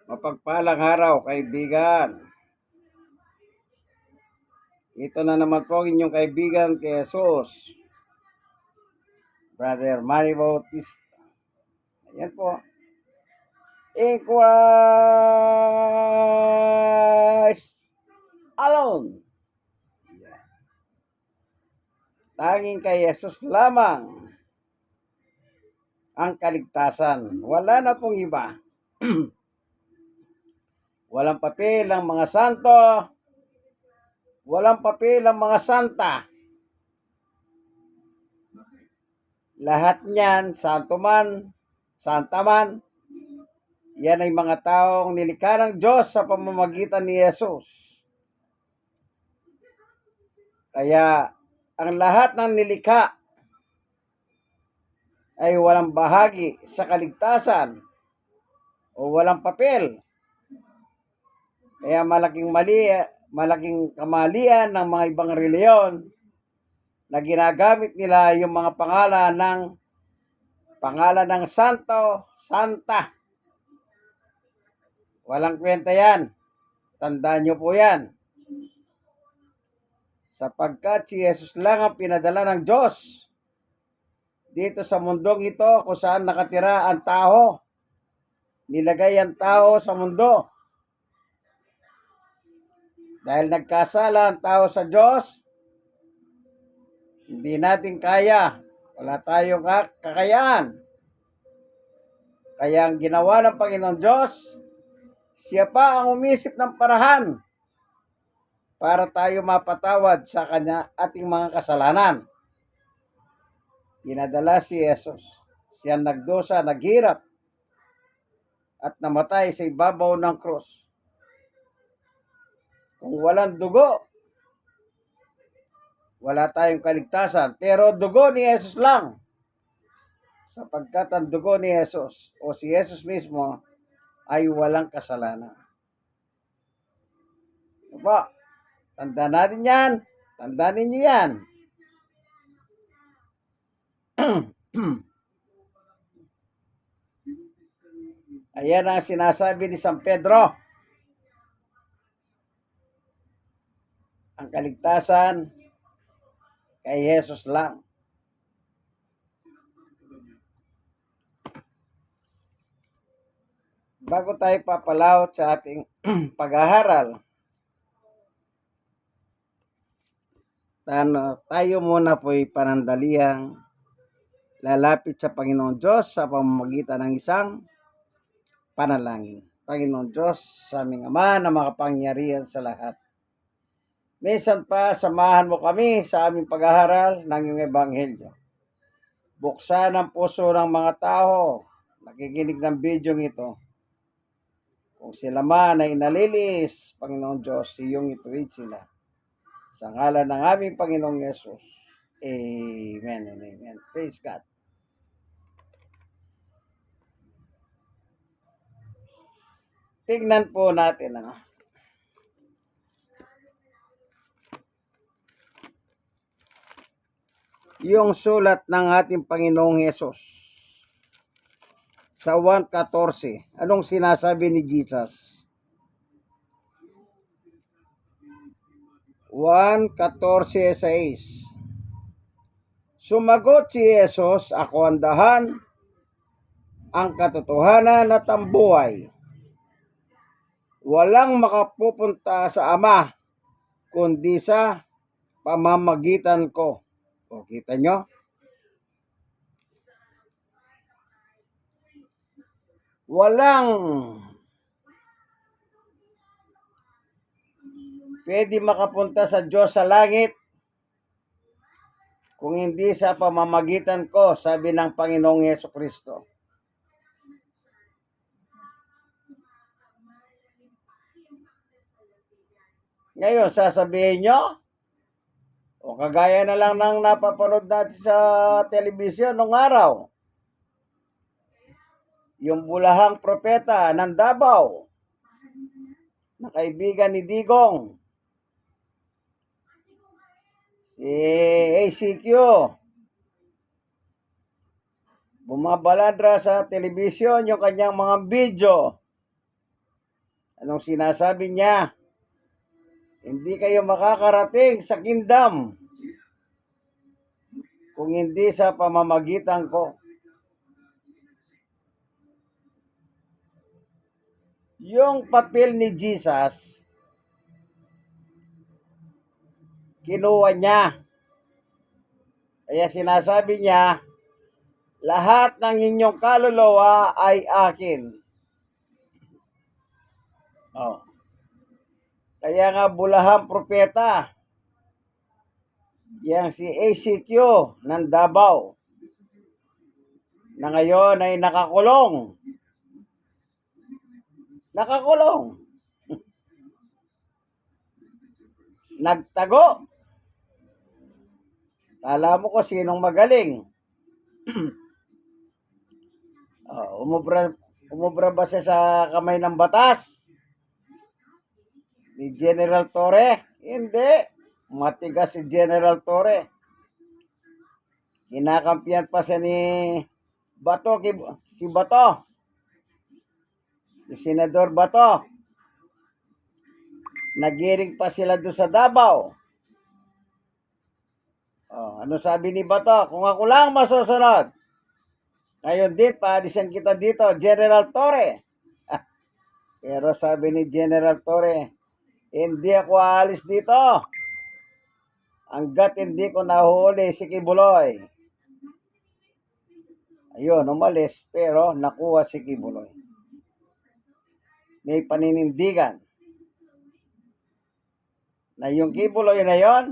Mapagpalang araw, kaibigan. Ito na naman po ang inyong kaibigan kay Jesus, Brother Manny Bautista. Ayan po. In Christ alone. Yan. Tanging kay Jesus lamang ang kaligtasan. Wala na pong iba. Walang papel ang mga santo. Walang papel ang mga santa. Lahat niyan, santo man, santa man, yan ay mga taong nilikha ng Diyos sa pamamagitan ni Jesus. Kaya, ang lahat ng nilikha ay walang bahagi sa kaligtasan o walang papel. Kaya malaking kamalian ng mga ibang reliyon na ginagamit nila yung mga pangalan ng santo, santa. Walang kwenta yan. Tandaan nyo po yan. Sapagkat si Jesus lang ang pinadala ng Diyos dito sa mundong ito kung saan nakatira ang tao. Nilagay ang tao sa mundo. Dahil nagkasala ang tao sa Diyos, hindi natin kaya. Wala tayong kakayahan. Kaya ang ginawa ng Panginoon Diyos, siya pa ang umisip ng parahan para tayo mapatawad sa kanya ating mga kasalanan. Dinadala si Jesus. Siya nagdusa, naghirap, at namatay sa ibabaw ng krus. Kung walang dugo, wala tayong kaligtasan. Pero dugo ni Jesus lang. Sapagkat ang dugo ni Jesus o si Jesus mismo ay walang kasalanan. Diba? Tandaan natin yan. Tandaan ninyo yan. Ayan ang sinasabi ni San Pedro. Ang kaligtasan kay Jesus lang. Bago tayo papalawat sa ating pag-aaral, tayo muna po'y panandaliang lalapit sa Panginoon Diyos sa pamamagitan ng isang panalangin. Panginoon Diyos, sa aming Ama na makapangyarihan sa lahat. Minsan pa, samahan mo kami sa aming pag-aaral ng iyong ebanghelyo. Buksan ang puso ng mga tao nakikinig ng video ito. Kung sila man ay nalilis, Panginoon Diyos, iyong ituwid sila. Sa ngalan ng aming Panginoong Yesus. Amen and amen. Praise God. Tingnan po natin yung sulat ng ating Panginoong Yesus sa 1:14. Anong sinasabi ni Jesus? 1:14:6. Sumagot si Jesus, ako ang dahan, ang katotohanan at ang buhay. Walang makapupunta sa Ama kundi sa pamamagitan ko. O, kita nyo? Walang pwede makapunta sa Diyos sa langit kung hindi sa pamamagitan ko, sabi ng Panginoong Jesucristo. Ngayon, sasabihin nyo, o kagaya na lang ng napapanood natin sa telebisyon nung araw, yung bulahang propeta ng Davao, na kaibigan ni Digong, si ACQ, bumabaladra sa telebisyon yung kanyang mga video. Anong sinasabi niya? Hindi kayo makakarating sa kingdom kung hindi sa pamamagitan ko. Yung papel ni Jesus, kinuha niya. Kaya sinasabi niya, lahat ng inyong kaluluwa ay akin. Oh. Kaya nga bulahang propeta, yang si ACQ ng Davao, na ngayon ay nakakulong. Nakakulong. Nagtago. Kala mo ko sinong magaling. Umubra ba siya sa kamay ng batas? Ni General Torre? Hindi. Matigas si General Torre. Kinakampihan pa siya ni Bato, si Bato. Si Senador Bato. Nagiring pa sila doon sa Davao. Ano sabi ni Bato? Kung ako lang masusunod, ngayon din, paalisan kita dito, General Torre. Pero sabi ni General Torre, hindi ako aalis dito hanggat hindi ko nahuli si Kibuloy. Ayun, umalis, pero nakuha si Kibuloy. May paninindigan na yung Kibuloy na yon,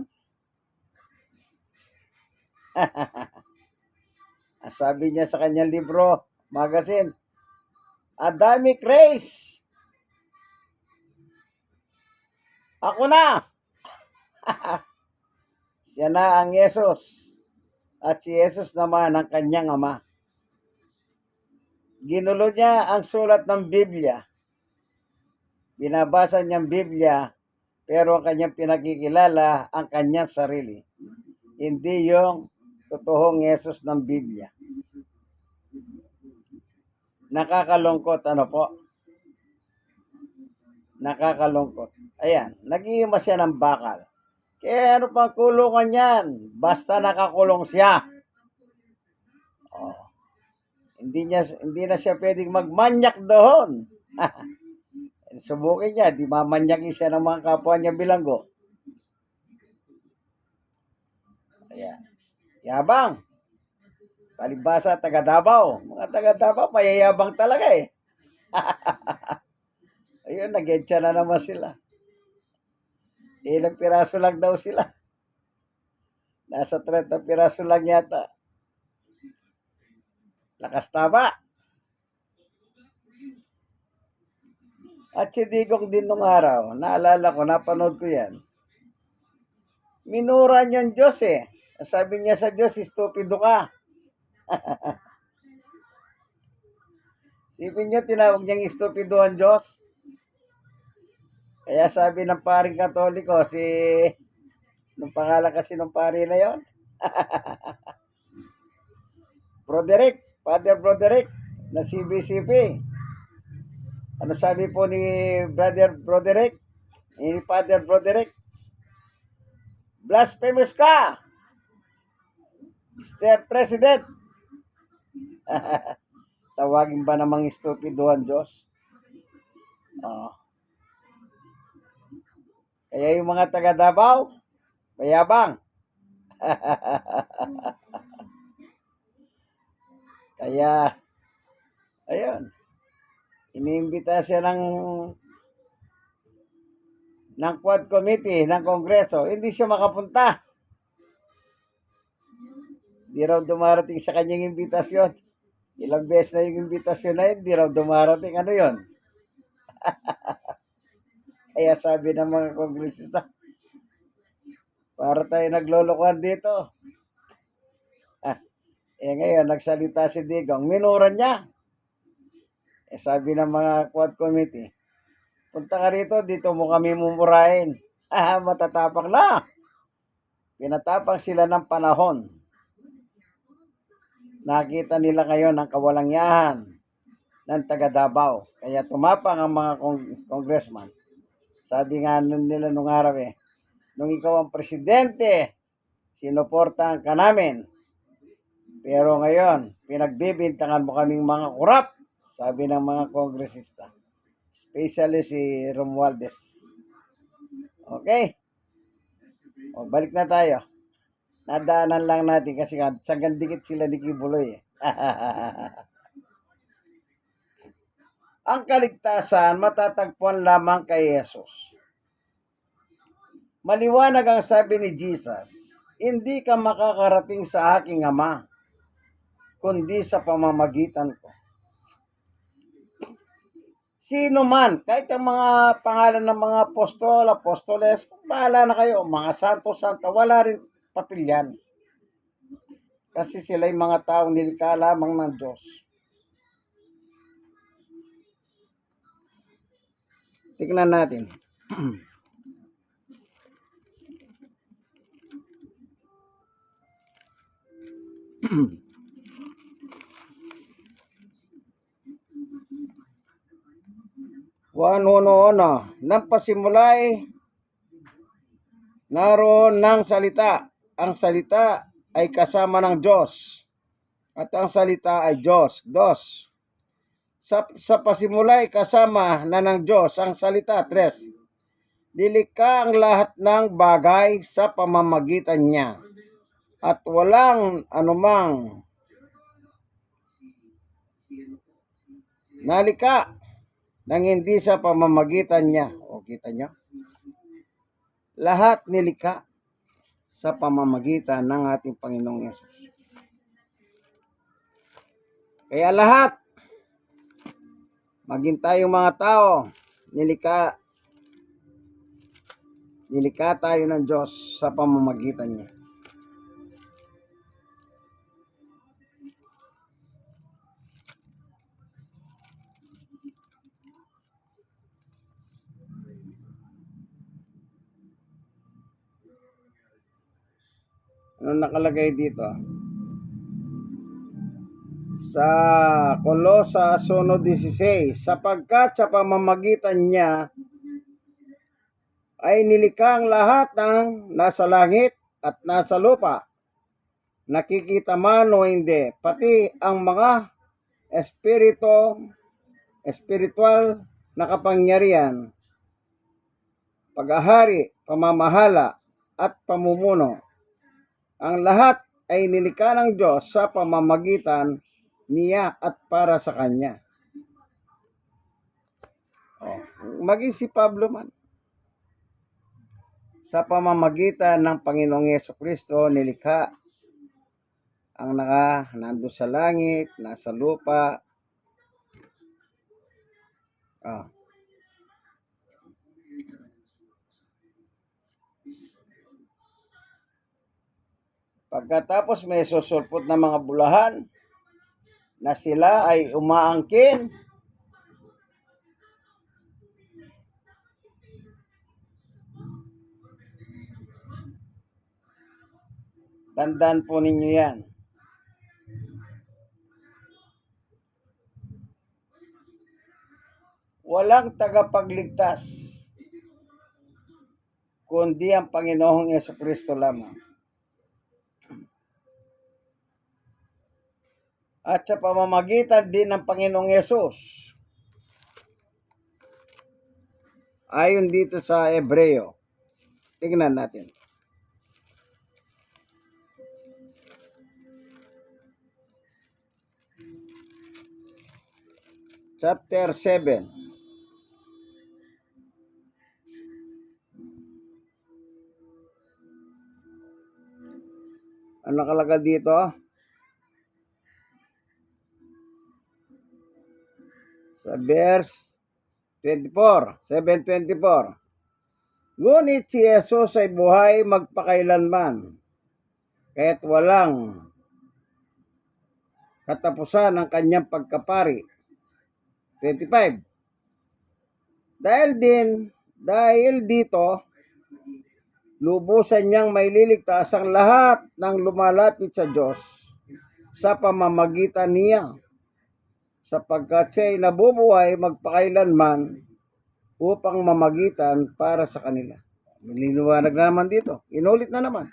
sabi niya sa kanyang libro, magazine, Adamic Race. Ako na. Siya na ang Yesus. At si Yesus naman ang kanyang ama. Ginulo niya ang sulat ng Biblia. Binabasa niyang Biblia, pero ang kanyang pinakikilala ang kanyang sarili. Hindi yung totoong Yesus ng Biblia. Nakakalungkot, ano po? Nakakalungkot. Ayan, nag-iima siya ng bakal. Kaya ano pang kulungan yan? Basta nakakulong siya. Hindi na siya pwedeng magmanyak doon. Subukin niya, di mamanyakin siya ng mga kapwa niya bilanggo. Ayan. Yabang. Palibasa, taga Davao. Mga taga Davao, mayayabang talaga eh. Ayun, nag-edya na naman sila. Ilang piraso lang daw sila. Nasa 30 piraso lang yata. Lakas tama. At si Digong din nung araw, naalala ko, napanood ko yan. Minura niyan Diyos eh. Sabi niya sa Diyos, stupido ka. Sipin niyo, tinawag niyang stupido ang Diyos. Kaya sabi ng paring Katoliko, nung pangalan kasi ng pari na yon, Father Broderick, na CBCP. Ano sabi po ni Brother Broderick? Ni Father Broderick? Blasphemous ka, Mr. President. Tawagin ba namang stupido ang Diyos? Kaya yung mga taga Davao, mayabang. Kaya, ayun, iniimbita siya ng Quad Committee ng Kongreso. Hindi siya makapunta. Hindi raw dumarating sa kanyang imbitasyon. Ilang beses na yung imbitasyon na yun, hindi raw dumarating. Ano yun? Kaya sabi ng mga kongresista, para tayo naglolokohan dito. Ngayon, nagsalita si Digong, minura niya. Sabi ng mga Quad Committee, punta ka rito, dito mo kami mumurahin. Matatapang na. Pinatapang sila ng panahon. Nakita nila ngayon ang kawalangian ng taga Davao. Kaya tumapang ang mga congressman. Sabi nga nila nung araw nung ikaw ang presidente, sinuportahan ka namin. Pero ngayon, pinagbibintangan mo kaming mga kurap, sabi ng mga kongresista. Especially si Romualdez. Okay? O, balik na tayo. Nadaanan lang natin kasi sa gandikit sila ni Kibuloy Ang kaligtasan matatagpuan lamang kay Jesus. Maliwanag ang sabi ni Jesus, hindi ka makakarating sa aking Ama, kundi sa pamamagitan ko. Sino man, kahit ang mga pangalan ng mga apostol, apostoles, bahala na kayo, mga santo-santa, wala rin papel yan. Kasi sila'y mga taong nilikha lamang ng Diyos. Tignan natin. Wano-ono, nang pasimulay, naroon ng salita. Ang salita ay kasama ng Diyos. At ang salita ay Diyos. Dos. Sa pasimulay, kasama na ng Diyos ang salita. Tres. Nilikha ang lahat ng bagay sa pamamagitan niya. At walang anumang nalikha nang hindi sa pamamagitan niya. O, kita niyo? Lahat nilikha sa pamamagitan ng ating Panginoong Yesus. Kaya lahat, maging tayong mga tao, nilikha tayo ng Diyos sa pamamagitan niya. Ano nakalagay dito? Sa Kolosas 1:16, sapagkat sa pamamagitan niya ay nilikha ang lahat ng nasa langit at nasa lupa, nakikita man o hindi, pati ang mga espiritual na kapangyarihan, paghahari, pamamahala at pamumuno. Ang lahat ay nilikha ng Diyos sa pamamagitan niya at para sa Kanya. Maging si Pablo man. Sa pamamagitan ng Panginoong Jesucristo, nilikha ang nando sa langit, nasa lupa. Pagkatapos may susulpot na mga bulahan na sila ay umaangkin. Tandaan po ninyo yan. Walang tagapagligtas kundi ang Panginoong Jesucristo lamang. At sa pamamagitan din ng Panginoong Yesus, ayon dito sa Hebreo, tingnan natin. Chapter 7. Ano nakalagay dito? Sa verse 24, 7:24. Ngunit si Jesus ay buhay magpakailanman, kaya't walang katapusan ang kanyang pagkapari. 25. Dahil dito, lubusan niyang maililigtas ang lahat ng lumalapit sa Diyos sa pamamagitan niya, sapagkat siya ay nabubuhay magpakailanman upang mamagitan para sa kanila. Nililiwanag na naman dito. Inulit na naman.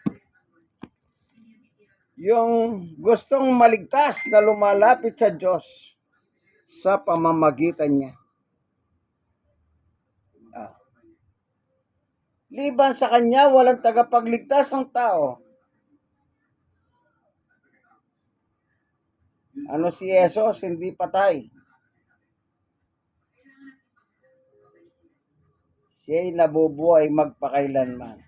Yung gustong maligtas na lumalapit sa Diyos sa pamamagitan niya. Liban sa kanya, walang tagapagligtas ng tao. Ano si Jesus? Hindi patay. Siya'y nabubuhay magpakailanman.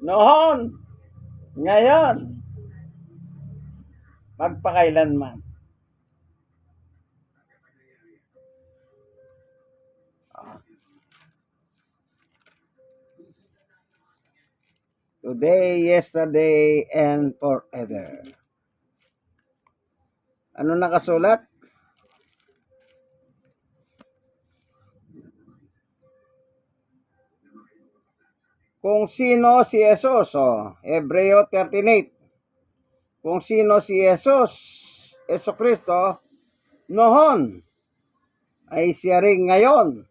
Noon, ngayon, magpakailanman. Today, yesterday, and forever. Ano nakasulat? Kung sino si Jesus, Hebreo 13:8. Kung sino si Jesus, Jesucristo, noon ay siya rin ngayon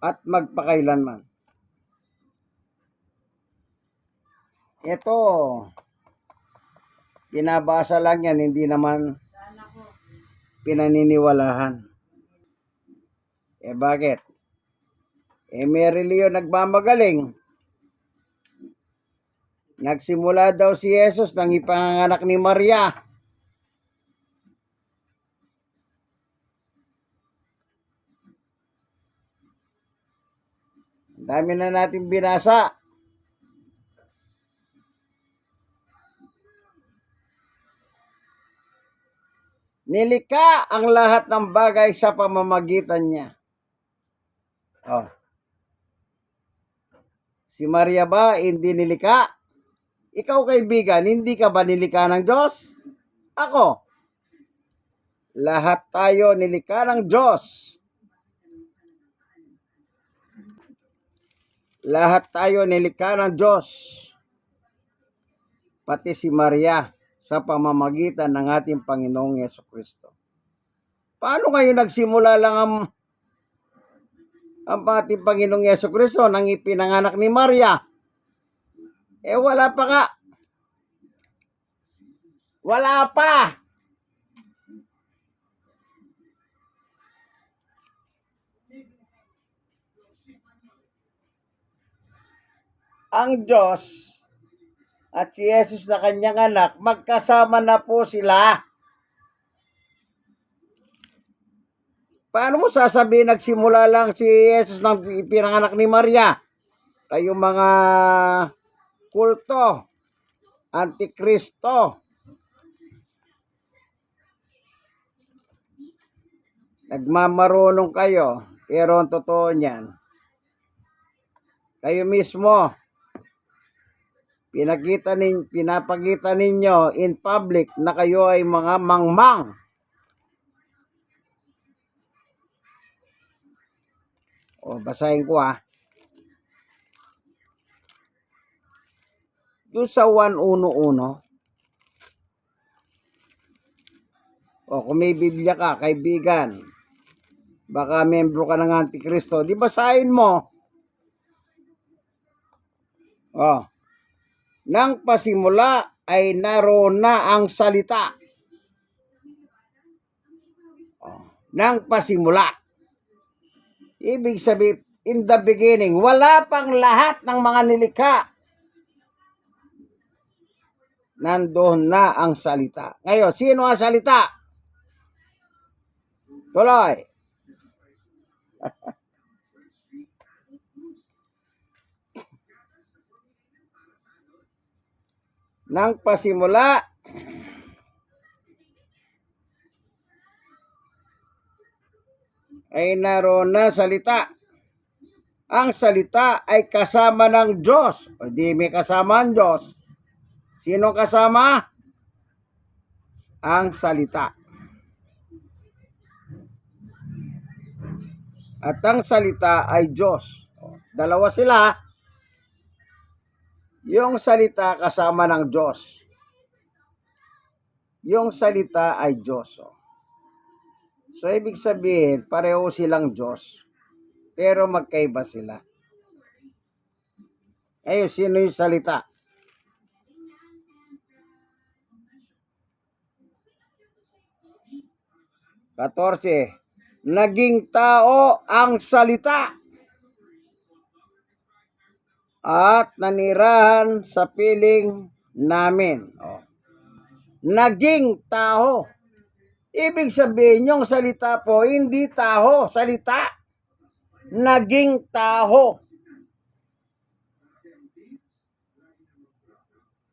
at magpakailanman. Ito, binabasa lang yan, hindi naman pinaniniwalahan. Bakit? Mary Leo nagmamagaling. Nagsimula daw si Jesus nang ipanganak ni Maria. Dami na natin binasa. Nilikha ang lahat ng bagay sa pamamagitan niya. Si Maria ba hindi nilikha? Ikaw kaibigan, hindi ka ba nilikha ng Diyos? Ako. Lahat tayo nilikha ng Diyos. Lahat tayo nilikha ng Diyos. Pati si Maria sa pamamagitan ng ating Panginoong Jesucristo. Paano ngayon nagsimula lang ang ating Panginoong Jesucristo nang ipinanganak ni Maria? Wala pa nga. Wala pa. Ang Diyos at si Jesus na kanyang anak, magkasama na po sila. Paano mo sasabihin nagsimula lang si Jesus nang ipinanganak ni Maria? Kayong mga kulto, antikristo, nagmamarunong kayo, pero ang totoo niyan, kayo mismo, pinapakita ninyo in public na kayo ay mga mangmang. Basahin ko doon sa 1:1. Kung may Biblia ka, kaibigan, baka membro ka ng Antikristo, di basahin mo. Nang pasimula ay naroon na ang salita. Nang pasimula. Ibig sabihin, in the beginning, wala pang lahat ng mga nilikha. Nandoon na ang salita. Ngayon, sino ang salita? Tuloy. Nang pasimula, ay naroon na salita. Ang salita ay kasama ng Diyos. Di may kasama ang Diyos. Sino kasama? Ang salita. At ang salita ay Diyos. Dalawa sila. Yung salita kasama ng Diyos. Yung salita ay Diyos. So, ibig sabihin, pareho silang Diyos. Pero magkaiba sila. Ayun, sino yung salita? Katorse, naging tao ang salita at nanirahan sa piling namin. Naging tao. Ibig sabihin, yung salita po, hindi tao, salita. Naging tao.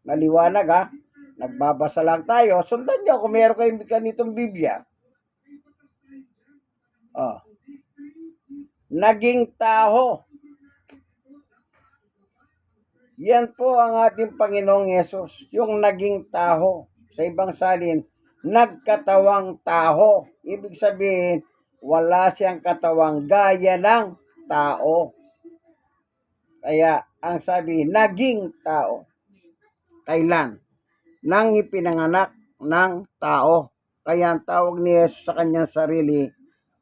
Maliwanag ha? Nagbabasa lang tayo. Sundan nyo kung meron kayong ganitong Biblia. Naging tao. Yan po ang ating Panginoong Yesus, yung naging tao. Sa ibang salin, nagkatawang tao. Ibig sabihin, wala siyang katawang gaya ng tao. Kaya, ang sabi, naging tao. Kailan? Nang ipinanganak ng tao. Kaya ang tawag ni Yesus sa kanyang sarili,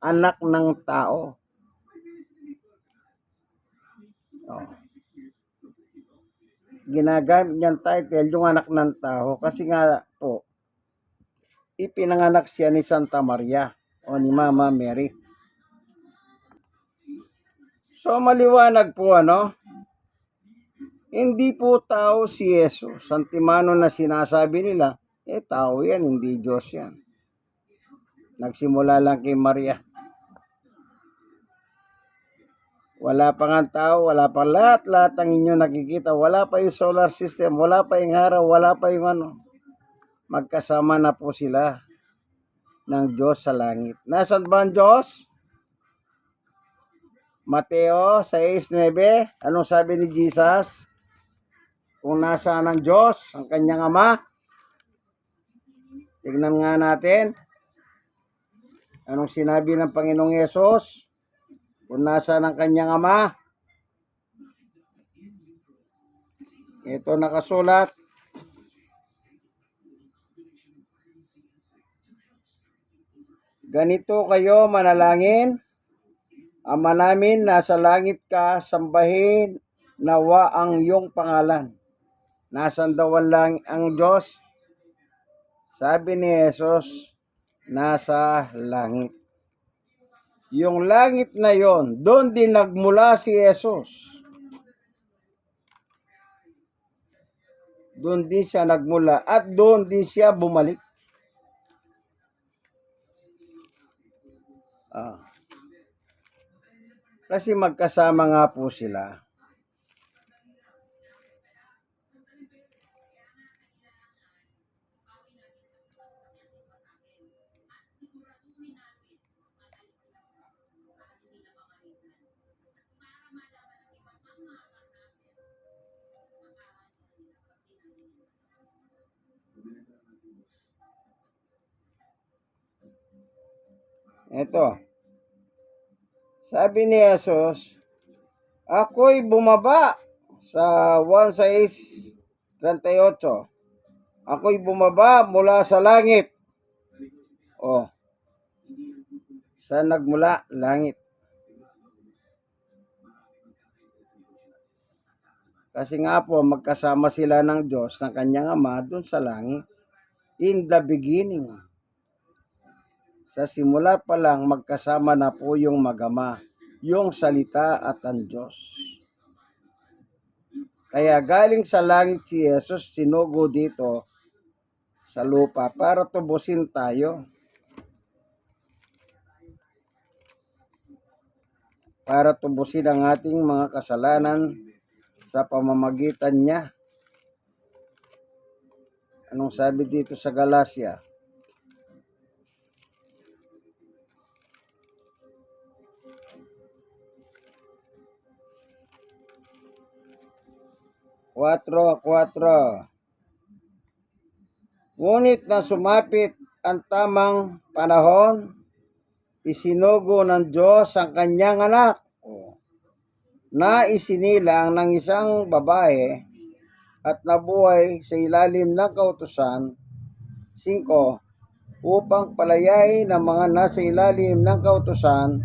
anak ng tao. Ginagamit niyang title yung anak ng tao kasi nga po ipinanganak siya ni Santa Maria o ni Mama Mary. So maliwanag po hindi po tao si Jesus. Santimano na sinasabi nila, tao yan, hindi Diyos yan. Nagsimula lang kay Maria. Wala pa nga tao, wala pa lahat ang inyo nakikita. Wala pa yung solar system, wala pa yung araw, wala pa yung Magkasama na po sila ng Diyos sa langit. Nasaan ba ang Diyos? Mateo 6:9. Anong sabi ni Jesus? Kung nasaan ang Diyos, ang kanyang Ama. Tignan nga natin. Anong sinabi ng Panginoong Yesus? Kung nasaan ang kanyang Ama. Ito nakasulat. Ganito kayo manalangin. Ama namin, nasa langit ka, sambahin nawa ang iyong pangalan. Nasaan daw ang Diyos? Sabi ni Jesus, nasa langit. Yung langit na yon, doon din nagmula si Jesus. Doon din siya nagmula at doon din siya bumalik. Kasi magkasama nga po sila. Ito. Sabi ni Jesus, ako'y bumaba sa 1:38. Ako'y bumaba mula sa langit. Saan nagmula? Langit. Kasi nga po, magkasama sila ng Diyos, ng kanyang Ama, doon sa langit. In the beginning. Sa simula pa lang, magkasama na po yung mag-ama, yung salita at ang Diyos. Kaya galing sa langit si Jesus, sinugo dito sa lupa para tubusin tayo. Para tubusin ang ating mga kasalanan sa pamamagitan niya. Anong sabi dito sa Galatia? Quatro. Ngunit na sumapit ang tamang panahon, isinugo ng Diyos ang kanyang anak na isinilang ng isang babae at nabuhay sa ilalim ng kautusan. 5. Upang palayain ang mga nasa ilalim ng kautusan,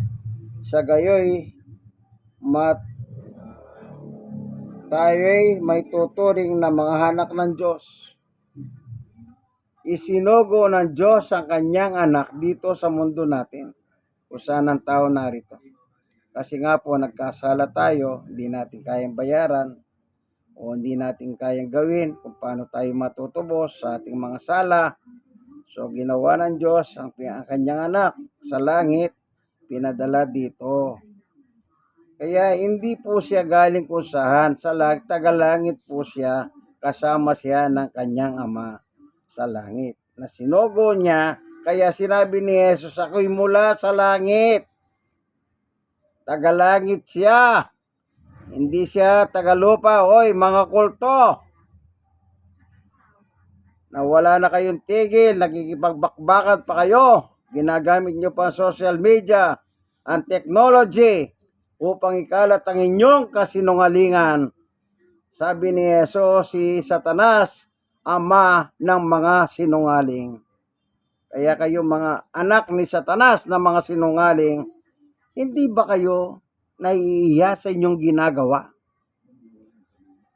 sa gayoy tayo'y may tuturing na mga anak ng Diyos. Isinugo ng Diyos ang kanyang anak dito sa mundo natin, kung saan ang tao narito. Kasi nga po, nagkasala tayo, hindi natin kayang bayaran o hindi natin kayang gawin kung paano tayo matutubos sa ating mga sala. So, ginawa ng Diyos ang kanyang anak sa langit, pinadala dito. Kaya hindi po siya galing kung saan, sa tagalangit po siya, kasama siya ng kanyang ama sa langit. Na sinugo niya, kaya sinabi ni Jesus, ako'y mula sa langit. Tagalangit siya. Hindi siya tagalupa. Oy, mga kulto, na wala na kayong tigil, nakikipagbakbakan pa kayo. Ginagamit nyo pa ang social media, ang technology, upang ikalat ang inyong kasinungalingan. Sabi ni Jesus, si Satanas, ama ng mga sinungaling. Kaya kayo mga anak ni Satanas na mga sinungaling, hindi ba kayo naiiya sa inyong ginagawa?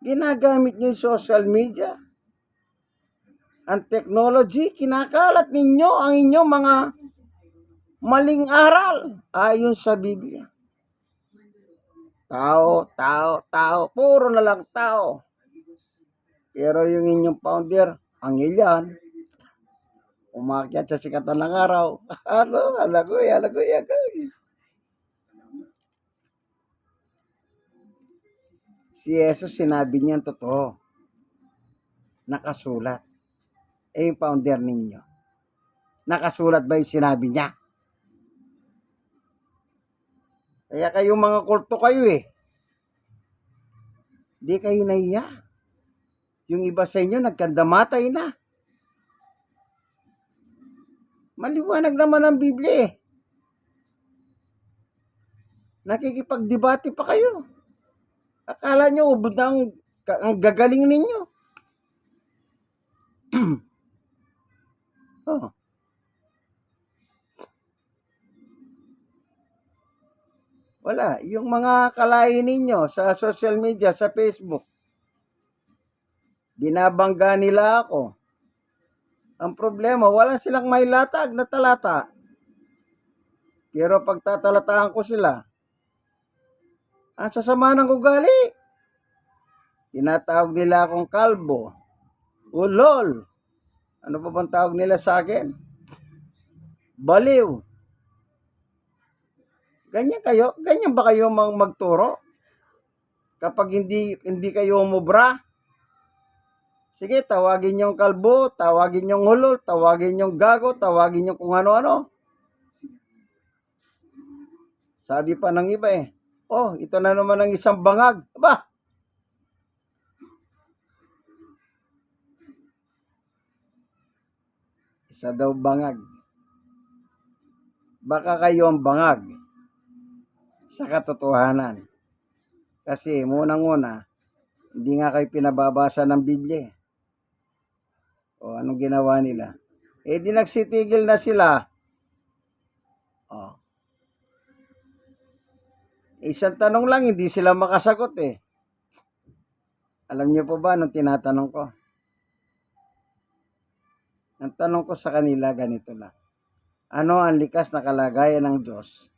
Ginagamit nyo yung social media, ang technology, kinakalat ninyo ang inyong mga maling aral ayon sa Biblia. Tao, puro na lang tao. Pero yung inyong founder, anghel yan. Umakyat sa sikatan ng araw. Alagoy. Si Jesus, sinabi niya totoo. Nakasulat. Yung founder ninyo. Nakasulat ba yung sinabi niya? Kaya kayong mga kulto kayo eh. Di kayo nahiya. Yung iba sa inyo nagkandamatay na. Maliwanag naman ang Biblia eh. Nakikipagdebate pa kayo. Akala nyo ubod ang gagaling ninyo. Oh. Wala. Yung mga kalahin ninyo sa social media, sa Facebook, binabangga nila ako. Ang problema, wala silang may latag na talata. Pero pag tatalataan ko sila, ang sasama ng ugali. Tinatawag nila akong kalbo. Ulol. Ano pa bang tawag nila sa akin? Baliw. Ganyan ba kayo magturo? Kapag hindi kayo umubra, sige, tawagin yung kalbo, tawagin yung hulol, tawagin yung gago, tawagin yung kung ano-ano. Sabi pa ng iba eh, oh, ito na naman ang isang bangag. Aba! Isa daw bangag. Baka kayo ang bangag sa katotohanan. Kasi munang-una, hindi nga kayo pinababasa ng Biblia. O anong ginawa nila? Eh di nagsitigil na sila. O. Isang tanong lang, hindi sila makasagot eh. Alam niyo po ba nung tinatanong ko? Ang tanong ko sa kanila ganito lang. Ano ang likas na kalagayan ng Diyos?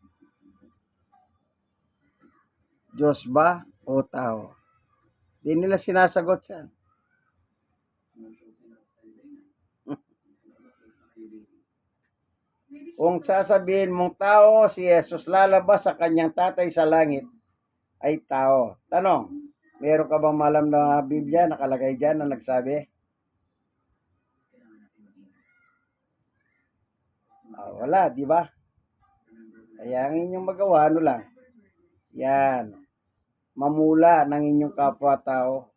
Diyos ba o tao? Di nila sinasagot yan. Kung sasabihin mong tao, si Jesus lalabas sa kanyang tatay sa langit, ay tao. Tanong, meron ka bang malam na Biblia nakalagay dyan na nagsabi? Wala, di ba? Kaya ang inyong magawa, ano lang? Yan. Mamula ng inyong kapwa-tao.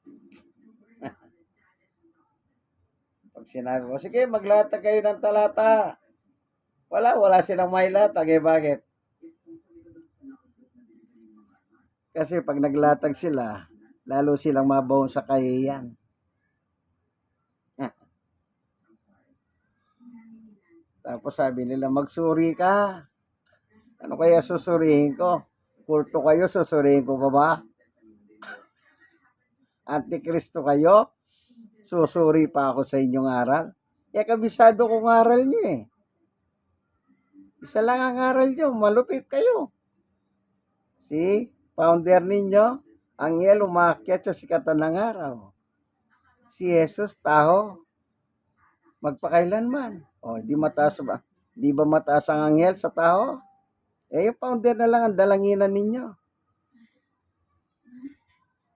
Pag sinabi ko, sige, maglatag kayo ng talata. Wala silang may latag eh. Bakit? Kasi pag naglatag sila, lalo silang mabaon sa kahiyan. Tapos sabi nila, magsuri ka. Ano kaya susurihin ko? Kulto kayo, susurihin ko pa ba? Antikristo kayo? Susuri pa ako sa inyong aral? Kabisado kong aral nyo eh. Isa lang ang aral nyo, malupit kayo. Si founder ninyo, anghel umakyat sa sikatan ng araw. Si Jesus, tao, magpakailanman. Di mataas ba? Di ba mataas ang anghel sa tao? Yung founder na lang ang dalanginan ninyo.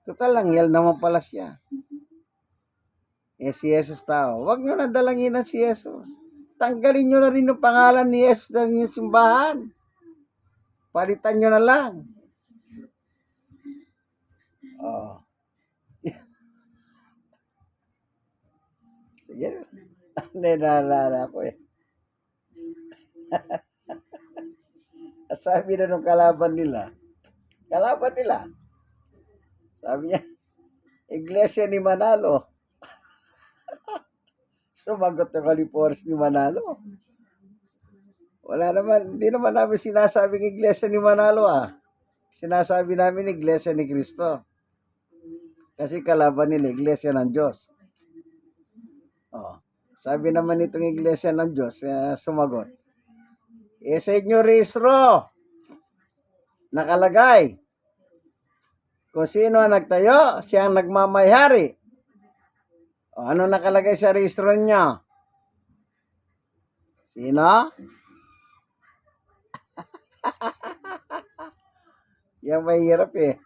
Total, anghel naman pala siya. Si Jesus tao. Huwag nyo na dalanginan si Jesus. Tanggalin nyo na rin yung pangalan ni Jesus sa inyong simbahan. Palitan nyo na lang. Sige. Nalala ko eh. Sabi na nung kalaban nila, sabi niya, Iglesia ni Manalo. Sumagot yung Kalipores ni Manalo. Wala naman, hindi naman namin sinasabing Iglesia ni Manalo Sinasabi namin Iglesia ni Cristo. Kasi kalaban nila, Iglesia ng Diyos. Sabi naman itong Iglesia ng Diyos, sumagot. Sa inyo rehistro, nakalagay, kung sino ang nagtayo, siya ang nagmamayari. Ano nakalagay sa rehistro niya? Sino? Yan mahirap eh.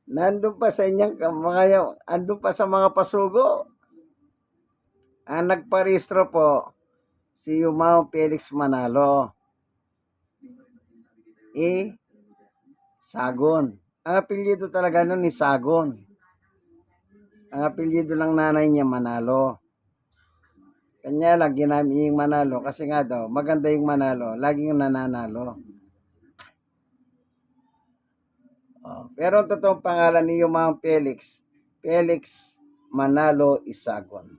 Nandun pa sa inyong andun pa sa mga pasugo. Ang nagparehistro po, si Yumao Felix Manalo. Sagon. Ang apelyido talaga nun ni Sagon. Ang apelyido lang nanay niya Manalo. Kanya lang ginamit yung Manalo kasi nga daw, maganda yung Manalo, laging nananalo. Pero ang totoong pangalan ni Yumao Felix Manalo Isagon.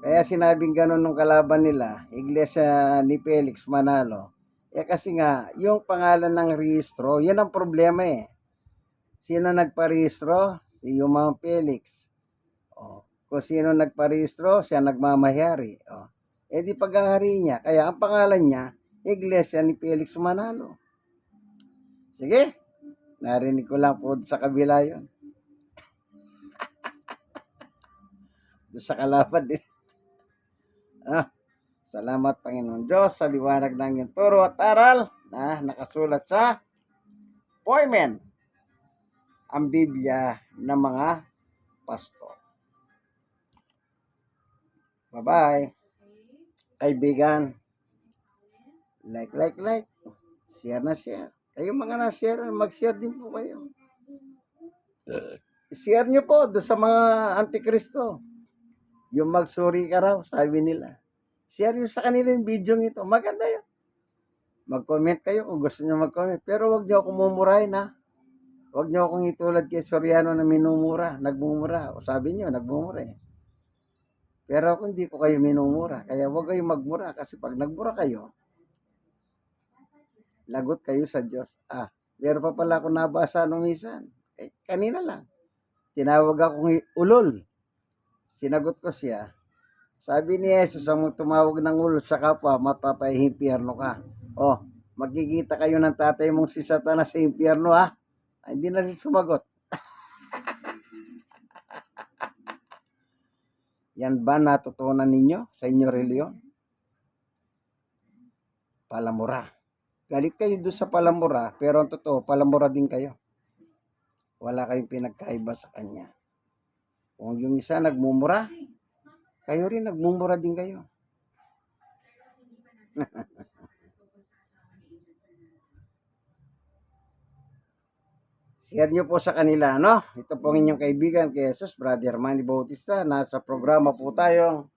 Kaya sinabing ganun nung kalaban nila, Iglesia ni Felix Manalo. Kasi nga, yung pangalan ng rehistro, yan ang problema eh. Sino nagparehistro? Si Yumao Felix. Kung sino nagparehistro, siya nagmamayari. Di paghahari niya. Kaya ang pangalan niya, Iglesia ni Felix Manalo. Sige, narinig ko lang po sa kabila yun. Doon sa kalaban din. Salamat Panginoon Diyos sa liwanag ng iyong turo at aral na nakasulat sa Poimen, ang Biblia ng mga pastor. Bye-bye. Kaibigan, like. Share na share. Kayong mga na-share, mag-share din po kayo. Share nyo po doon sa mga antikristo. Yung magsuri ka raw, sabi nila. Share nyo sa kanila yung video ito. Maganda yun. Mag-comment kayo kung gusto nyo mag-comment. Pero huwag nyo akong mumurahin Huwag nyo akong itulad kay Soriano na nagmumura. O sabi nyo, nagmumura eh. Pero ako hindi ko kayo minumura. Kaya huwag kayong magmura. Kasi pag nagmura kayo, lagot kayo sa Diyos. Meron pa pala ako nabasa nung minsan. Kanina lang. Tinawag akong ulol. Sinagot ko siya. Sabi ni Jesus, ang tumawag ng ulol sa kapwa, mapapahimpyerno ka. Magkikita kayo ng tatay mong si Satanas sa impyerno hindi na rin sumagot. Yan ba natutunan ninyo sa inyong reliyon? Palamura. Galit kayo doon sa palamura, pero ang totoo, palamura din kayo. Wala kayong pinagkaiba sa kanya. Kung yung isa nagmumura, kayo rin nagmumura din kayo. Share nyo po sa kanila, Ito po ang inyong kaibigan kay Jesus, Brother Manny Bautista. Nasa programa po tayo.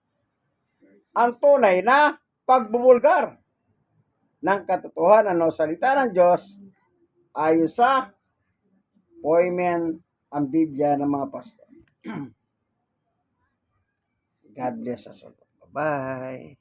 Ang tunay na pagbubulgar ng katotohanan o salita ng Diyos ayon sa Poimen, ang Biblia ng mga pastor. God bless us all. Bye.